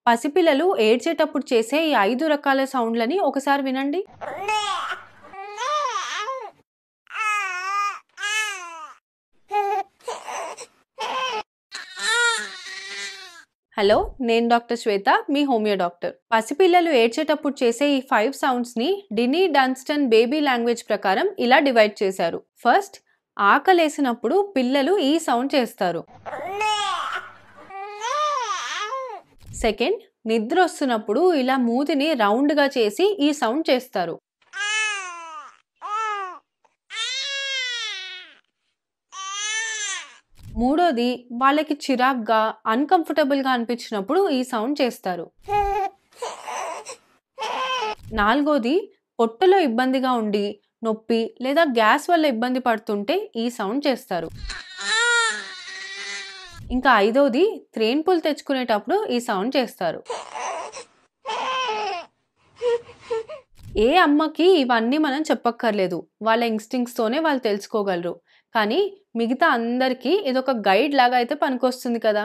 పసిపిల్లలు ఏడ్చేటప్పుడు చేసే ఈ 5 రకాల సౌండ్‌లని ఒకసారి వినండి. హలో, నేను డాక్టర్ శ్వేత, మీ హోమియో డాక్టర్. పసిపిల్లలు ఏడ్చేటప్పుడు చేసే ఈ 5 సౌండ్స్‌ని డినీ డన్‌స్టన్ బేబీ లాంగ్వేజ్ ప్రకారం ఇలా డివైడ్ చేశారు. ఫస్ట్, ఆకలేసినప్పుడు పిల్లలు ఈ సౌండ్ చేస్తారు. సెకండ్, నిద్రొస్తున్నప్పుడు ఇలా మూతిని రౌండ్‌గా చేసి ఈ సౌండ్ చేస్తారు. మూడోది, వాళ్ళకి చిరాగ్గా, అన్‌కంఫర్టబుల్‌గా అనిపించినప్పుడు ఈ సౌండ్ చేస్తారు. నాలుగోది, పొట్టలో ఇబ్బందిగా ఉండి, నొప్పి లేదా గ్యాస్ వల్ల ఇబ్బంది పడుతుంటే ఈ సౌండ్ చేస్తారు. ఇంకా ఐదోది, త్రేన్పులు తెచ్చుకునేటప్పుడు ఈ సౌండ్ చేస్తారు. ఏ అమ్మకి ఇవన్నీ మనం చెప్పక్కర్లేదు. వాళ్ళ ఇన్‌స్టింక్ట్స్‌తోనే వాళ్ళు తెలుసుకోగలరు. కానీ మిగతా అందరికీ ఇదొక గైడ్ లాగా అయితే పనికొస్తుంది కదా!